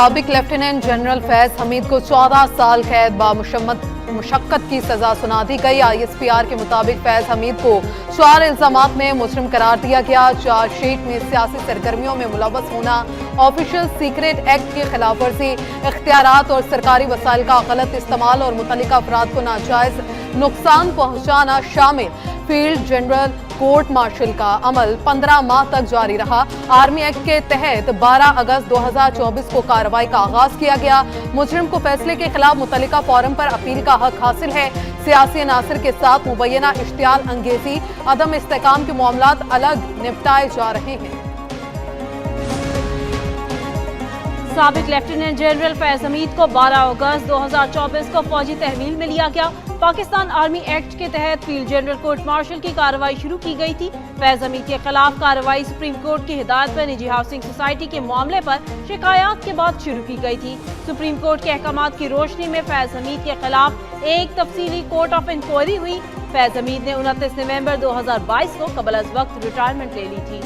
साबिक lieutenant general Faiz Hamid को 14 साल कैद मुशक्कत की सजा सुना दी गई। ISPR के मुताबिक फैज हमीद को 4 इल्जामात में मुजरिम करार दिया गया। चार्जशीट में सियासी सरगर्मियों में मुलव्वस होना, ऑफिशियल सीक्रेट एक्ट की खिलाफ वर्जी, इख्तियारात और सरकारी वसाइल का गलत इस्तेमाल और मुतल्लिका अफराद को नाजायज नुकसान पहुंचाना शामिल। फील्ड जनरल कोर्ट मार्शल का अमल 15 माह तक जारी रहा। आर्मी एक्ट के तहत 12 अगस्त 2024 को कार्रवाई का आगाज किया गया। मुजरिम को फैसले के खिलाफ मुतल्लिका फोरम पर अपील का हक हासिल है। सियासी अनासर के साथ मुबैना इश्तियाल अंगेजी, अदम इस्तेकाम के मामलात अलग निपटाए जा रहे हैं। साबिक लेफ्टिनेंट जनरल फैज हमीद को 12 अगस्त 2024 को फौजी तहवील में लिया गया। पाकिस्तान आर्मी एक्ट के तहत फील्ड जनरल कोर्ट मार्शल की कार्रवाई शुरू की गई थी। फैज हमीद के खिलाफ कार्रवाई सुप्रीम कोर्ट की हिदायत पर निजी हाउसिंग सोसाइटी के मामले पर शिकायत के बाद शुरू की गई थी। सुप्रीम कोर्ट के अहकामात की रोशनी में फैज हमीद के खिलाफ एक तफसीली कोर्ट ऑफ इंक्वायरी हुई। फैज हमीद ने 29 नवंबर 2022 को कबल अज वक्त रिटायरमेंट ले ली थी।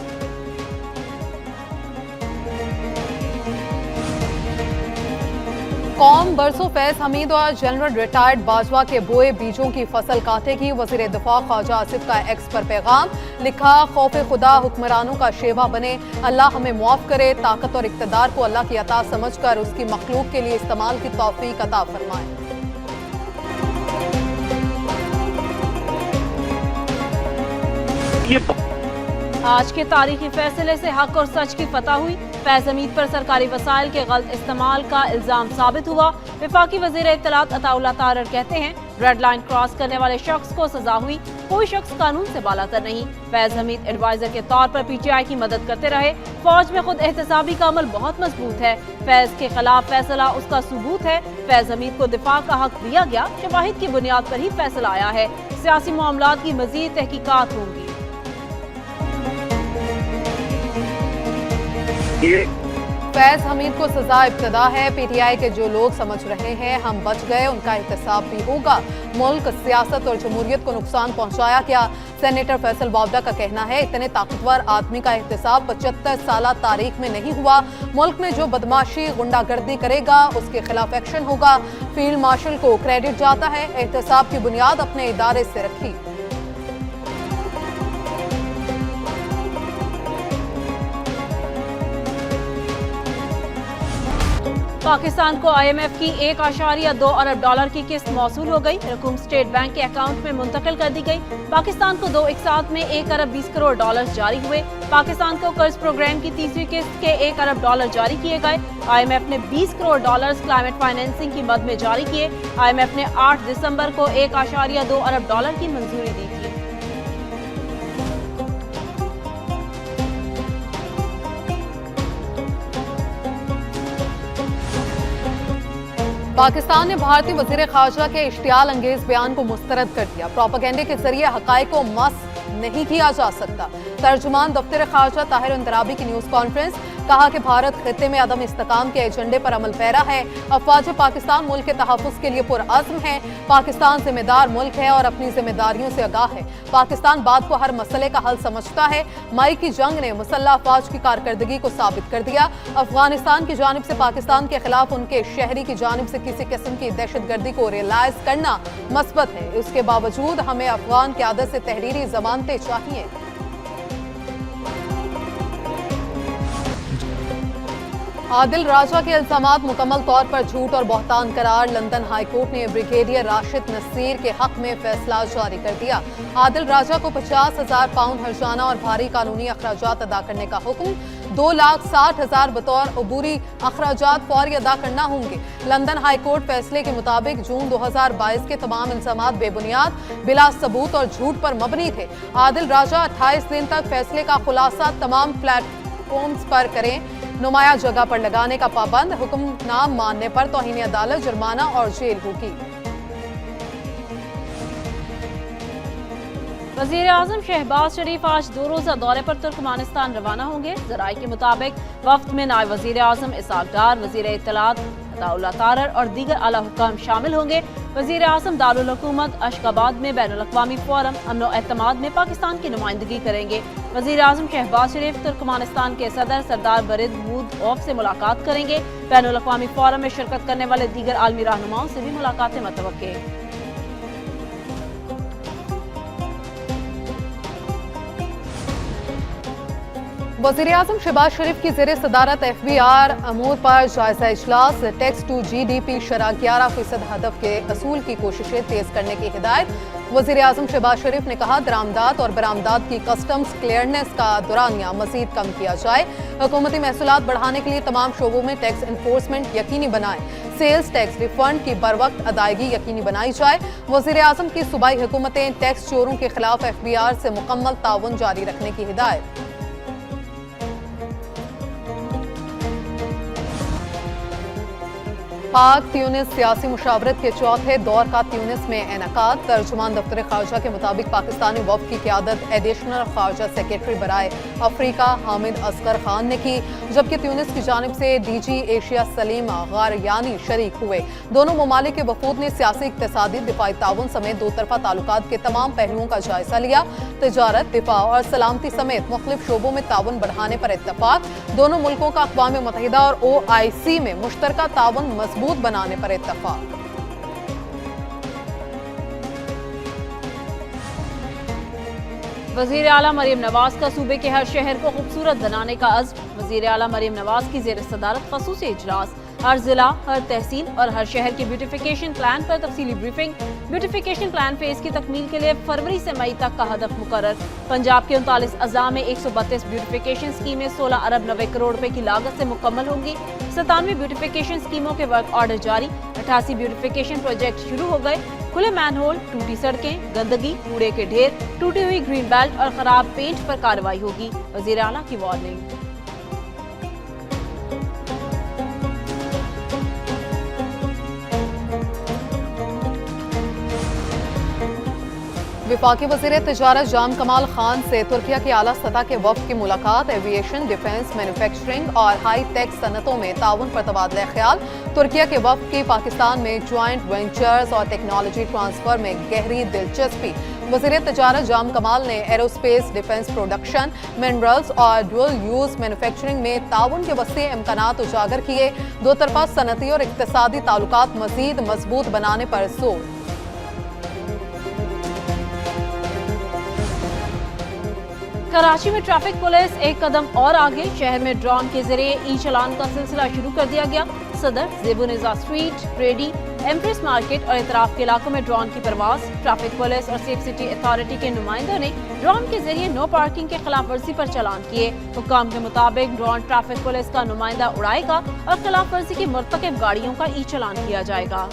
कौम बरसों फैज हमीद और जनरल रिटायर्ड बाजवा के बोए बीजों की फसल काटेगी। वजीर दिफा ख्वाजा आसिफ का एक्स पर पैगाम लिखा, खौफ खुदा हुक्मरानों का शेवा बने, अल्लाह हमें मुआफ करे, ताकत और इक्तदार को अल्लाह की अता समझकर उसकी मखलूक के लिए इस्तेमाल की तौफीक अता फरमाए। आज के तारीखी फैसले से हक और सच की फतह हुई। फैज हमीद पर सरकारी वसाइल के गलत इस्तेमाल का इल्जाम साबित हुआ। वफाकी वजीर इत्तलात अताउल्लाह तारर कहते हैं, रेड लाइन क्रॉस करने वाले शख्स को सजा हुई, कोई शख्स कानून से बालातर नहीं। फैज हमीद एडवाइजर के तौर पर PTI की मदद करते रहे। फौज में खुद एहतसाबी का अमल बहुत मजबूत है। फैज के खिलाफ फैसला उसका सबूत है। फैज हमीद को दिफा का हक दिया गया, शवाहिद की बुनियाद पर ही फैसला आया है। सियासी मामलात की मजीद तहकीकात होंगी। फैज हमीद को सजा इब्तदा है। PTI के जो लोग समझ रहे हैं हम बच गए, उनका एहतसाब भी होगा। मुल्क, सियासत और जमहूरियत को नुकसान पहुंचाया क्या? सेनेटर फैसल बावडा का कहना है, इतने ताकतवर आदमी का एहतसाब 75 साल तारीख में नहीं हुआ। मुल्क में जो बदमाशी, गुंडागर्दी करेगा उसके खिलाफ एक्शन होगा। फील्ड मार्शल को क्रेडिट जाता है, एहतसाब की बुनियाद अपने इदारे से रखी। पाकिस्तान को IMF की 1.2 अरब डॉलर की किस्त मौसूल हो गई। रकूम स्टेट बैंक के अकाउंट में मुंतकिल कर दी गई। पाकिस्तान को 2 एक साथ में 1 अरब 20 करोड़ डॉलर जारी हुए। पाकिस्तान को कर्ज प्रोग्राम की तीसरी किस्त के 1 अरब डॉलर जारी किए गए। IMF ने 20 करोड़ डॉलर क्लाइमेट फाइनेंसिंग की मद में जारी किए। IMF ने 8 दिसंबर को 1.2 अरब डॉलर की मंजूरी दी थी। पाकिस्तान ने भारतीय वजीर खारजा के इश्तियाल अंगेज बयान को मुस्तरद कर दिया। प्रोपेगेंडे के जरिए हकायक को मस नहीं किया जा सकता। तर्जुमान दफ्तर खारजा ताहिर अंदराबी की न्यूज कॉन्फ्रेंस, कहा कि भारत खित्ते में अदम इस्तेकाम के एजेंडे पर अमल पैरा है। अफवाज पाकिस्तान मुल्क के तहफ़्फ़ुज़ के लिए पुरअज़्म है। पाकिस्तान जिम्मेदार मुल्क है और अपनी जिम्मेदारियों से आगाह है। पाकिस्तान बात को हर मसले का हल समझता है। मई की जंग ने मुसल्लह अफवाज की कारकर्दगी को साबित कर दिया। अफगानिस्तान की जानिब से पाकिस्तान के खिलाफ उनके शहरी की जानिब से किसी किस्म की दहशतगर्दी को रियलाइज करना मस्बत है। इसके बावजूद हमें अफगान क़यादत से तहरीरी ज़मानतें चाहिए। आदिल राजा के इल्जामात मुकम्मल तौर पर झूठ और बहतान करार। लंदन हाई कोर्ट ने ब्रिगेडियर राशिद नसीर के हक में फैसला जारी कर दिया। आदिल राजा को 50,000 पाउंड हर्जाना और भारी कानूनी अखराजात अदा करने का हुक्म। 2,60,000 बतौर अबूरी अखराजात फौरी अदा करना होंगे। लंदन हाई कोर्ट फैसले के मुताबिक जून 2022 के तमाम इल्जामात बेबुनियाद, बिला सबूत और झूठ पर मबनी थे। आदिल राजा 28 दिन तक फैसले का खुलासा तमाम प्लेटफॉर्म्स पर करें। नुमाया जगह पर लगाने का पाबंद। हुक्म ना मानने पर तौहीन अदालत, जुर्माना और जेल होगी। वज़ीर आज़म शहबाज शरीफ आज 2 रोज़ा दौरे पर तुर्कमानिस्तान रवाना होंगे। ज़राए के मुताबिक वफ्द में नायब वज़ीर आज़म इसहाक डार, वज़ीर इत्तलात अताउल्लाह तारर और दीगर आला हुक्काम शामिल होंगे। वज़ीर आज़म दारुल हुकूमत अशकाबाद में बैनुल अक़वामी फोरम अमन व एतमाद में पाकिस्तान की नुमाइंदगी करेंगे। वज़ीर आज़म शहबाज शरीफ तुर्कमानिस्तान के सदर सरदार बरिद मूद औफ से मुलाकात करेंगे। बैनुल अक़वामी फोरम में शिरकत करने वाले दीगर आलमी रहनुमाओं से भी मुलाकातें मुतवक्के। वज़ीर-ए-आज़म शहबाज शरीफ की ज़ेर सदारत FBR अमूर पर जायजा इजलास। टैक्स टू GDP शरह 11% हदफ के असूल की कोशिशें तेज करने की हिदायत। वज़ीर-ए-आज़म शहबाज शरीफ ने कहा, दरामदात और बरामदात की कस्टम्स क्लियरनेस का दुरानिया मज़ीद कम किया जाए। हुकूमती महसूलात बढ़ाने के लिए तमाम शोबों में टैक्स इन्फोर्समेंट यकीनी बनाए। सेल्स टैक्स रिफंड की बरवक्त अदायगी यकीनी बनाई जाए। वज़ीर-ए-आज़म की सूबाई हुकूमतें टैक्स चोरों के खिलाफ FBR से मुकम्मल ताउन जारी रखने की हिदायत। पाक त्यूनिस सियासी मुशावरत के चौथे दौर का त्यूनिस में इनेकाद। तर्जुमान दफ्तर खारजा के मुताबिक पाकिस्तानी वफ़द की क़यादत एडिशनल खारजा सेक्रेटरी बराए अफ्रीका हामिद असगर खान ने की, जबकि त्यूनिस की जानिब से DG एशिया सलीम गारयानी शरीक हुए। दोनों ममालिक के वफूद ने सियासी, इक़्तिसादी, दिफाई ताउन समेत दो तरफा ताल्लुकात के तमाम पहलुओं का जायजा लिया। तिजारत, दिफा और सलामती समेत मुख्तलिफ शोबों में ताउन बढ़ाने पर इत्तफाक। दोनों मुल्कों का अक़वाम मुत्तहिदा और OIC में मुश्तरका ताउन मजबूत बनाने पर इत्तफाक। वज़ीर आला मरीम नवाज का सूबे के हर शहर को खूबसूरत बनाने का अज़्म। वज़ीर आला मरीम नवाज की ज़ेर सदारत ख़ुसूसी इजलास। हर जिला, हर तहसील और हर शहर के ब्यूटिफिकेशन प्लान पर तफसीली ब्रीफिंग। ब्यूटिफिकेशन प्लान फेज की तकमील के लिए फरवरी से मई तक का हदफ मुकर्रर। पंजाब के 39 अज़ला में 132 ब्यूटिफिकेशन स्कीमें 16 अरब 90 करोड़ रुपए की लागत से मुकम्मल होंगी। 97 ब्यूटिफिकेशन स्कीमों के वर्क ऑर्डर जारी। 88 ब्यूटिफिकेशन प्रोजेक्ट शुरू हो गए। खुले मैनहोल, टूटी सड़कें, गंदगी, कूड़े के ढेर, टूटी हुई ग्रीन बेल्ट और खराब पेंट पर कार्रवाई होगी। वज़ीर आला की वार्निंग। वफाकी वज़ीर तिजारत जाम कमाल खान से तुर्किया की आला सतह के वफ़द की मुलाकात। एविएशन, डिफेंस, मैन्युफैक्चरिंग और हाई टेक सनतों में ताउन पर तबादला ख्याल। तुर्किया के वफ़द की पाकिस्तान में ज्वाइंट वेंचर्स और टेक्नोलॉजी ट्रांसफर में गहरी दिलचस्पी। वज़ीर तिजारत जाम कमाल ने एरोस्पेस, डिफेंस प्रोडक्शन, मिनरल्स और डुअल यूज़ मैन्युफैक्चरिंग में ताउन के वसी इम्कानात उजागर किए। दो तरफा सनती और इक़्तिसादी ताल्लुकात मज़ीद मजबूत बनाने पर जोर। कराची में ट्रैफिक पुलिस एक कदम और आगे। शहर में ड्रोन के जरिए ई चलान का सिलसिला शुरू कर दिया गया। सदर, ज़ेबुनिज़ा स्ट्रीट, रेडी, एम्प्रेस मार्केट और इतराफ के इलाकों में ड्रोन की परवाज। ट्रैफिक पुलिस और सेफ सिटी अथॉरिटी के नुमाइंदों ने ड्रोन के जरिए नो पार्किंग के खिलाफ वर्जी पर चालान किए। हुक्काम के मुताबिक ड्रोन ट्रैफिक पुलिस का नुमाइंदा उड़ाएगा और खिलाफ वर्जी की मुर्तकिब गाड़ियों का ई चलान किया जाएगा।